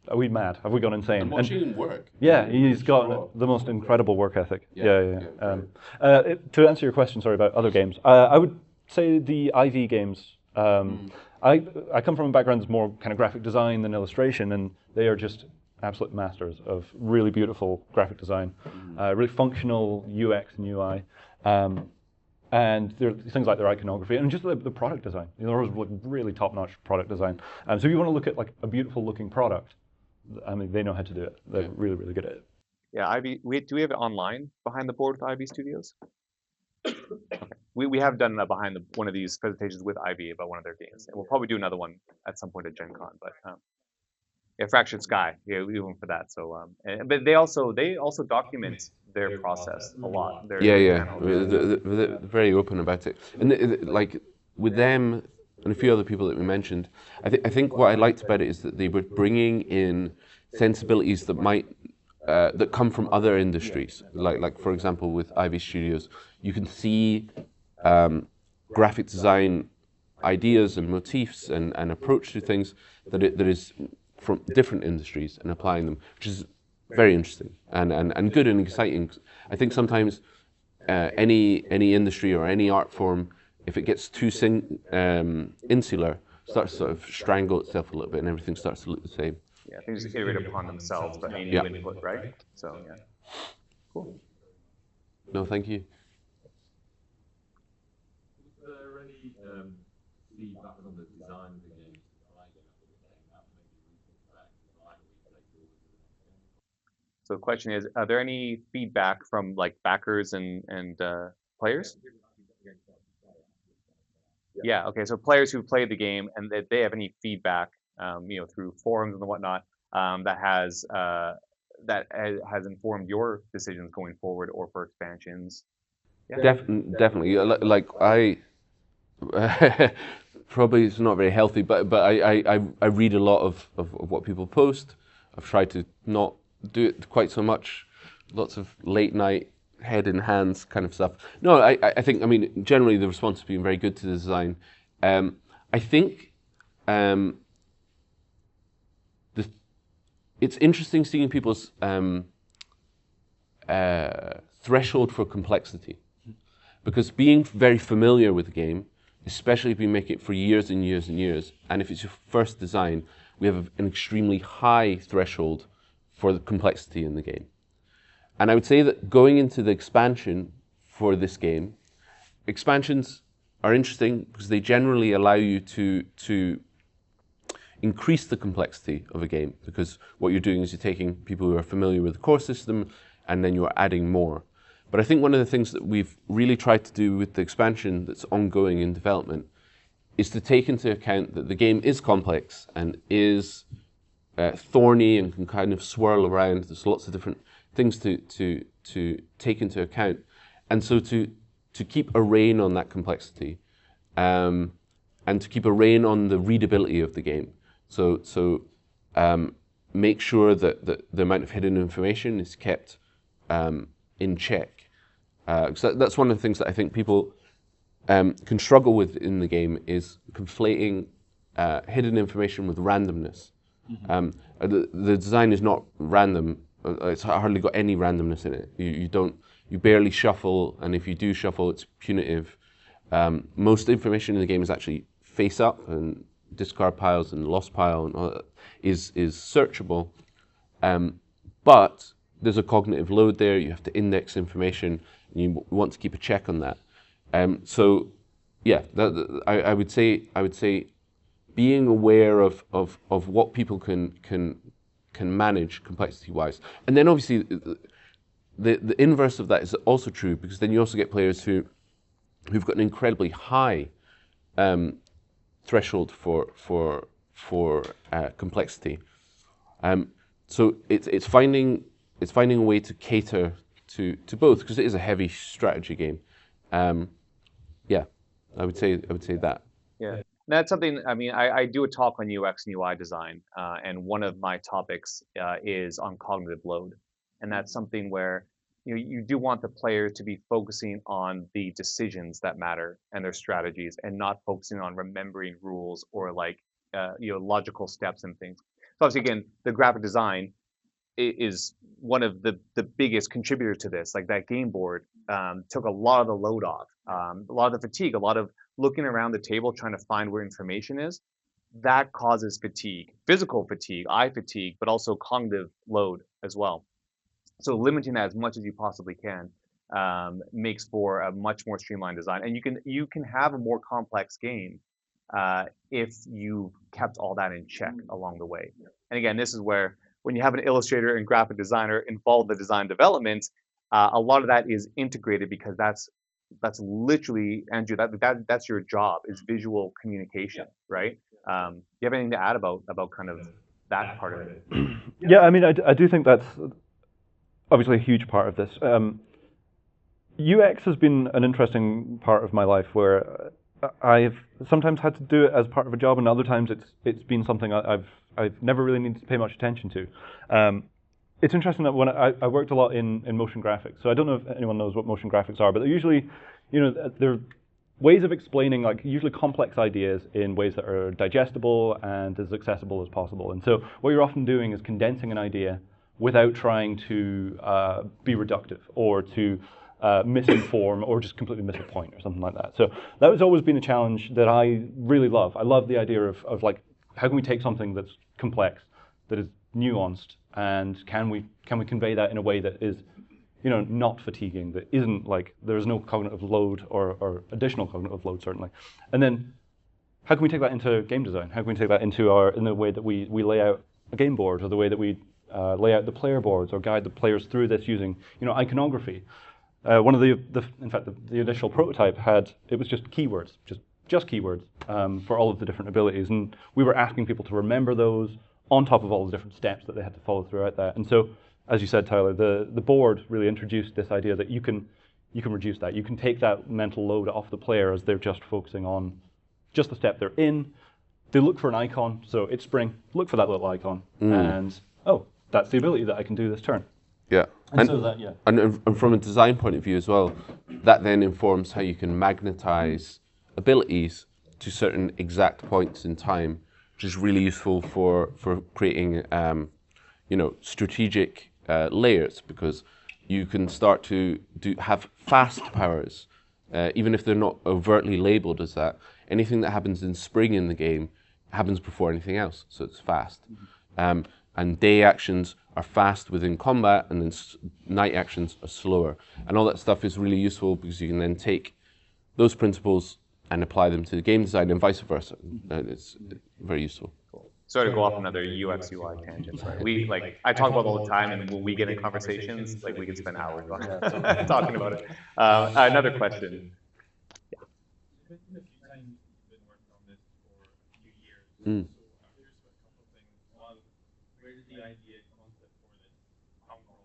are we mad? Have we gone insane? And watching him work. Yeah, he's got the most incredible work ethic. To answer your question, sorry, about other games, I would say the IV games. I come from a background that's more kind of graphic design than illustration, and they are just absolute masters of really beautiful graphic design, really functional UX and UI. And there are things like their iconography and just the product design. They're always really top-notch product design. So if you want to look at like a beautiful-looking product, I mean, they know how to do it. They're really, really good at it. Yeah, Ivy. Do we have it online behind the board with Ivy Studios? Okay. We have done one of these presentations with Ivy about one of their games, and we'll probably do another one at some point at Gen Con. But yeah, Fractured Sky. Yeah, we do one for that. So, but they also document their process a lot. They're very open about it, and like with them. And a few other people that we mentioned, I think what I liked about it is that they were bringing in sensibilities that might that come from other industries. Like for example, with Ivy Studios, you can see graphic design ideas and motifs and approach to things that is from different industries and applying them, which is very interesting and good and exciting. I think sometimes any industry or any art form, if it gets too insular, starts to sort of strangle itself a little bit, and everything starts to look the same. Yeah, things just iterate upon themselves, but any new input, right? So yeah, cool. No, thank you. Was there any feedback on the design of the game? So the question is, are there any feedback from like backers and players? Yeah. Okay. So players who played the game and that they have any feedback, through forums and whatnot, that has has informed your decisions going forward or for expansions? Yeah. Definitely. Like I probably it's not very healthy, but I read a lot of what people post. I've tried to not do it quite so much. Lots of late night, head in hands kind of stuff. No, I think, I mean, generally the response has been very good to the design. I think it's interesting seeing people's threshold for complexity. Because being very familiar with the game, especially if you make it for years and years and years, and if it's your first design, we have an extremely high threshold for the complexity in the game. And I would say that going into the expansion for this game, expansions are interesting because they generally allow you to increase the complexity of a game, because what you're doing is you're taking people who are familiar with the core system and then you're adding more. But I think one of the things that we've really tried to do with the expansion that's ongoing in development is to take into account that the game is complex and is thorny and can kind of swirl around. There's lots of different things to take into account. And so to keep a rein on that complexity and to keep a rein on the readability of the game. So make sure that the amount of hidden information is kept in check. So that's one of the things that I think people can struggle with in the game, is conflating hidden information with randomness. Mm-hmm. The design is not random. It's hardly got any randomness in it. You barely shuffle, and if you do shuffle, it's punitive. Most information in the game is actually face up, and discard piles and lost pile and all that is searchable. But there's a cognitive load there. You have to index information, and you want to keep a check on that. So, yeah, I would say being aware of what people can manage complexity-wise, and then obviously the inverse of that is also true, because then you also get players who've got an incredibly high threshold for complexity. So it's finding a way to cater to both, because it is a heavy strategy game. Yeah, I would say that. Yeah, that's something. I mean, I do a talk on UX and UI design, and one of my topics is on cognitive load, and that's something where you do want the player to be focusing on the decisions that matter and their strategies, and not focusing on remembering rules or like logical steps and things. So obviously, again, the graphic design is one of the biggest contributors to this. Like that game board took a lot of the load off, a lot of the fatigue, a lot of looking around the table trying to find where information is. That causes fatigue, physical fatigue, eye fatigue, but also cognitive load as well. So limiting that as much as you possibly can makes for a much more streamlined design, and you can have a more complex game if you've kept all that in check along the way. And again, this is where when you have an illustrator and graphic designer involved in the design development, a lot of that is integrated, because that's literally, Andrew, that's your job, is visual communication, right? Do you have anything to add about kind of that part of it? Yeah, I mean, I do think that's obviously a huge part of this. UX has been an interesting part of my life, where I've sometimes had to do it as part of a job, and other times it's been something I've never really needed to pay much attention to. It's interesting that when I worked a lot in motion graphics, so I don't know if anyone knows what motion graphics are, but they're usually, they're ways of explaining like usually complex ideas in ways that are digestible and as accessible as possible. And so what you're often doing is condensing an idea without trying to be reductive or to misinform or just completely miss a point or something like that. So that has always been a challenge that I really love. I love the idea of like, how can we take something that's complex, that is nuanced, and can we convey that in a way that is, not fatiguing, that isn't like, there's no cognitive load or additional cognitive load, certainly. And then how can we take that into game design? How can we take that into in the way that we lay out a game board, or the way that we lay out the player boards, or guide the players through this using, iconography. One of in fact, the initial prototype it was just keywords, just keywords for all of the different abilities, and we were asking people to remember those on top of all the different steps that they had to follow throughout that. And so as you said, Tyler, the board really introduced this idea that you can reduce that. You can take that mental load off the player as they're just focusing on just the step they're in. They look for an icon, so it's spring. Look for that little icon, and oh, that's the ability that I can do this turn. Yeah, And so that, yeah. And from a design point of view as well, that then informs how you can magnetize abilities to certain exact points in time, which is really useful for creating, strategic layers, because you can start to have fast powers, even if they're not overtly labeled as that. Anything that happens in spring in the game happens before anything else, so it's fast. And day actions are fast within combat, and then night actions are slower. And all that stuff is really useful because you can then take those principles and apply them to the game design and vice versa. And it's very useful. Sorry to go off another UX UI tangent. Right? I talk about it all the time, and when we get in conversations, we can spend hours on talking about it. Another question. A few times you've been working on this for a few years. Mm. So I'm curious about a couple of things. One, where did the idea concept for this come from,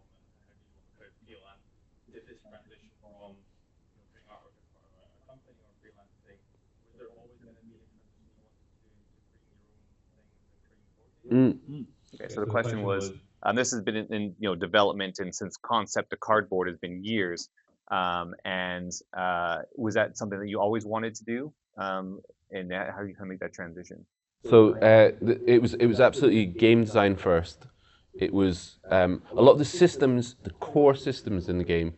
and how do you want to feel at? Did this transition from being artwork as part of a company or freelancing? Was there always going to be a transition you wanted to bring your own things and bring forward? Okay, so the question was, this has been in development, and since concept to cardboard has been years. And was that something that you always wanted to do? And how are you going to make that transition? So it was absolutely game design first. It was a lot of the systems, the core systems in the game,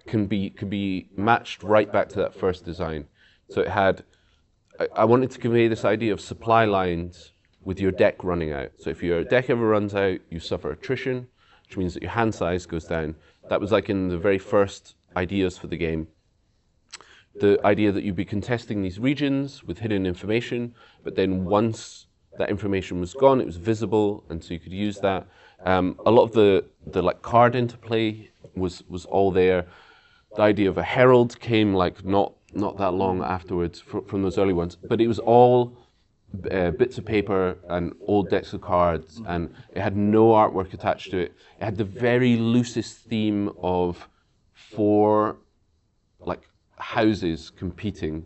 can be matched right back to that first design. So it had, I wanted to convey this idea of supply lines with your deck running out. So if your deck ever runs out, you suffer attrition, which means that your hand size goes down. That was in the very first ideas for the game. The idea that you'd be contesting these regions with hidden information, but then once that information was gone, it was visible, and so you could use that. A lot of the card interplay was all there. The idea of a herald came not that long afterwards from those early ones, but it was all bits of paper and old decks of cards, and it had no artwork attached to it. It had the very loosest theme of 4 houses competing,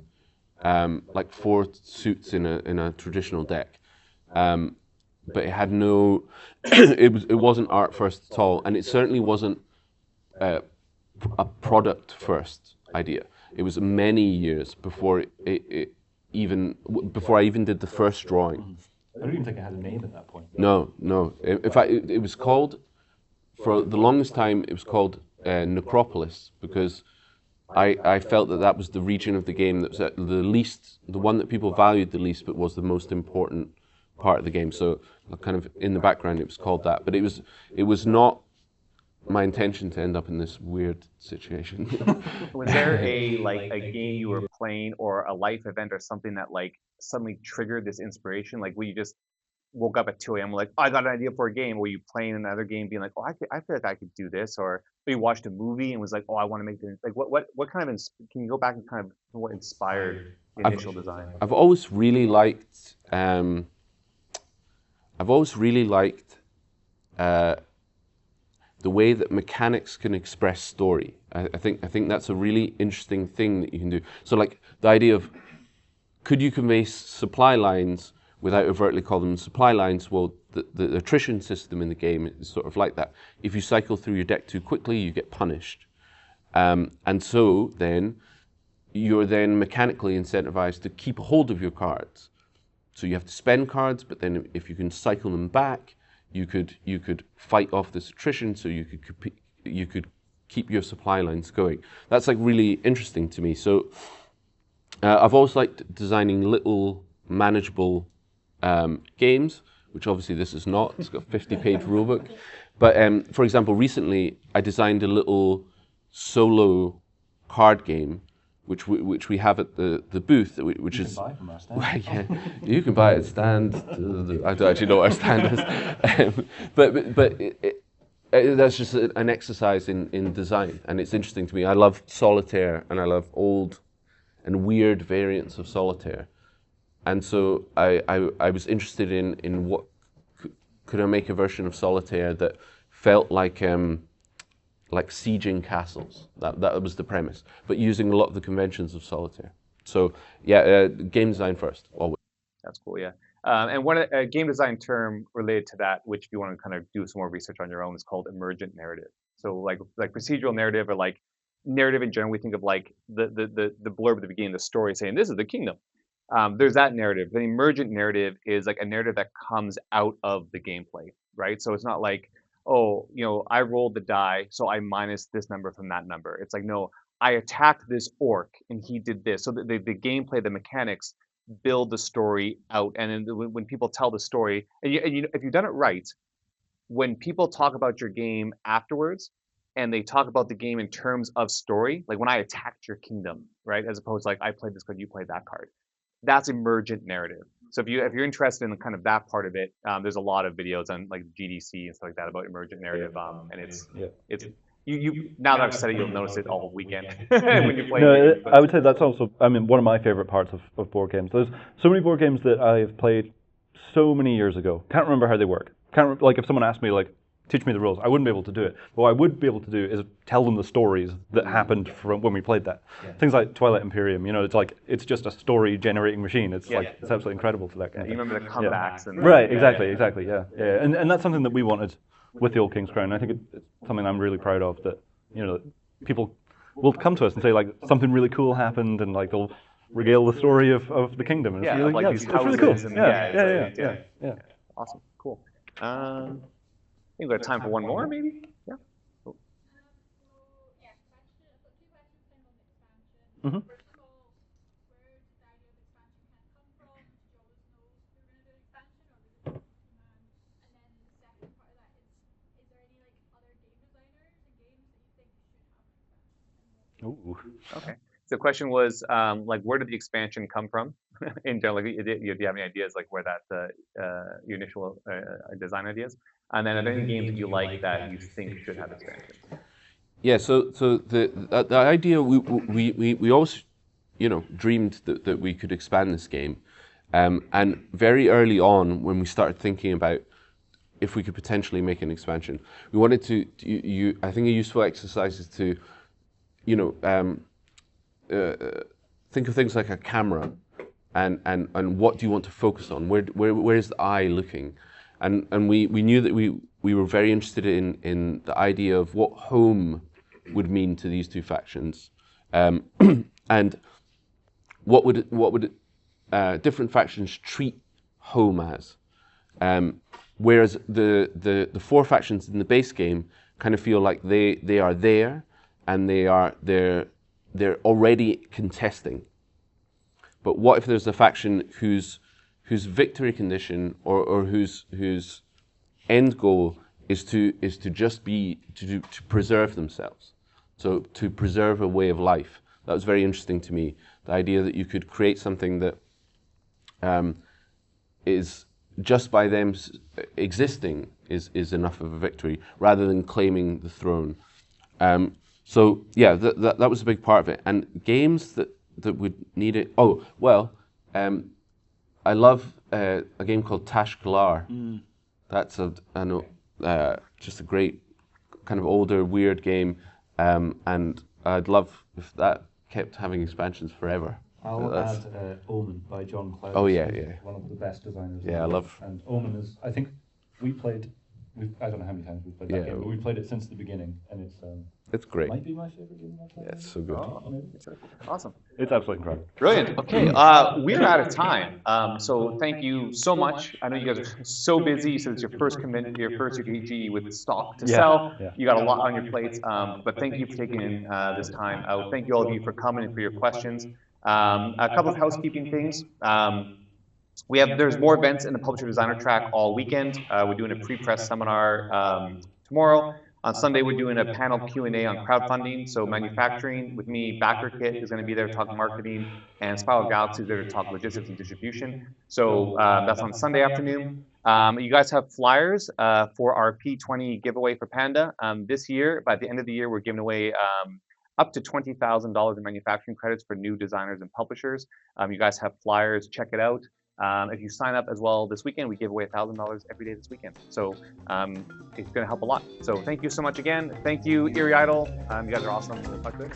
4 suits in a traditional deck, but it had no. it wasn't art first at all, and it certainly wasn't a product first idea. It was many years before before I even did the first drawing. I don't even think it had a name at that point. No. In fact, it was called, for the longest time, it was called Necropolis, because I felt that was the region of the game that was at the least, the one that people valued the least, but was the most important part of the game. So kind of in the background, it was called that. But it was not my intention to end up in this weird situation. Was there a game you were playing or a life event or something that suddenly triggered this inspiration? Where you just woke up at 2 a.m. oh, I got an idea for a game. Were you playing another game being oh, I feel like I could do this? Or you watched a movie and was oh, I want to make this. What kind of, can you go back and kind of what inspired the initial design? I've always really liked the way that mechanics can express story. I think that's a really interesting thing that you can do. So the idea of, could you convey supply lines without overtly calling them supply lines? Well, the attrition system in the game is sort of like that. If you cycle through your deck too quickly, you get punished. And so then, you're then mechanically incentivized to keep a hold of your cards. So you have to spend cards, but then if you can cycle them back, you could fight off this attrition, so you could keep your supply lines going. That's really interesting to me. So I've always liked designing little manageable games, which obviously this is not. It's got a 50-page rulebook. But for example, recently I designed a little solo card game, which we have at the booth, which is. You can buy from our stand. Yeah, you can buy it at stand. I don't actually know what our stand is, but that's just an exercise in design, and it's interesting to me. I love solitaire, and I love old and weird variants of solitaire, and so I was interested in what could I make a version of solitaire that felt like sieging castles. That was the premise, but using a lot of the conventions of solitaire. So yeah, game design first, always. That's cool, yeah. And one game design term related to that, which if you want to kind of do some more research on your own, is called emergent narrative. So like procedural narrative, or like narrative in general, we think of like the blurb at the beginning, the story saying this is the kingdom. There's that narrative. The emergent narrative is like a narrative that comes out of the gameplay, right? So it's not like, oh, I rolled the die, so I minus this number from that number. It's like, no, I attacked this orc and he did this. So the gameplay, the mechanics build the story out. And then when people tell the story, and if you've done it right, when people talk about your game afterwards, and they talk about the game in terms of story, like when I attacked your kingdom, right, as opposed to like I played this card, you played that card, that's emergent narrative. So if you're interested in kind of that part of it, there's a lot of videos on like GDC and stuff like that about emergent narrative, and it's you now that I've said it, you'll notice it all weekend when you play. No, I would say that's also, I mean, one of my favorite parts of board games. There's so many board games that I've played so many years ago. Can't remember how they work. Like if someone asked me like, teach me the rules, I wouldn't be able to do it. But what I would be able to do is tell them the stories that happened from when we played that. Things like Twilight Imperium, it's just a story generating machine. It's it's absolutely incredible for that game. You remember the comebacks and right, exactly, yeah. And that's something that we wanted with the Old King's Crown. I think it's something I'm really proud of, that people will come to us and say like something really cool happened, and like they'll regale the story of the kingdom. And it's really cool. Yeah. Awesome, cool. I think we have time for one more, maybe. Yeah. Cool. Mm-hmm. Ooh. Okay. So the question was, like, where did the expansion come from? In general, like, do you have any ideas, like, where that your initial design ideas? And then, are there any games that you like that you think should have expansions? Yeah. So the idea we always dreamed that we could expand this game, and very early on when we started thinking about if we could potentially make an expansion, we wanted to. I think a useful exercise is to think of things like a camera, and what do you want to focus on? Where is the eye looking? And we knew that we were very interested in the idea of what home would mean to these two factions, and what would different factions treat home as. Whereas the four factions in the base game kind of feel like they are there, and they're already contesting. But what if there's a faction whose victory condition or whose end goal is to just be to preserve themselves, so to preserve a way of life? That was very interesting to me. The idea that you could create something that is just by them existing is enough of a victory, rather than claiming the throne. So yeah, that was a big part of it. And games that would need it. Oh well, I love a game called Tash Kalar. That's just a great kind of older weird game, and I'd love if that kept having expansions forever. I'll add Omen by John Cloud. Oh yeah. One of the best designers. Yeah, I love. And Omen is, I think I don't know how many times we've played that game, but we played it since the beginning, and it's great. Might be my favorite game I've played. Yeah, it's so good. Awesome. It's absolutely incredible. Brilliant. Okay, we're out of time. So thank you so much. I know you guys are so busy. You said it's your first UKG with stock to sell. Yeah. You got a lot on your plates. But thank you for taking this time out. Thank you all of you for coming and for your questions. A couple of housekeeping things. There's more events in the Publisher Designer track all weekend. We're doing a pre-press seminar tomorrow. On Sunday, we're doing a panel Q&A on crowdfunding. So manufacturing with me, Backer Kit is going to be there to talk marketing, and Spiral Galaxy is there to talk logistics and distribution. So that's on Sunday afternoon. You guys have flyers for our P20 giveaway for Panda. This year, by the end of the year, we're giving away up to $20,000 in manufacturing credits for new designers and publishers. You guys have flyers. Check it out. If you sign up as well this weekend, we give away $1,000 every day this weekend. So it's going to help a lot. So thank you so much again. Thank you, Eerie Idol. You guys are awesome. We'll talk to you.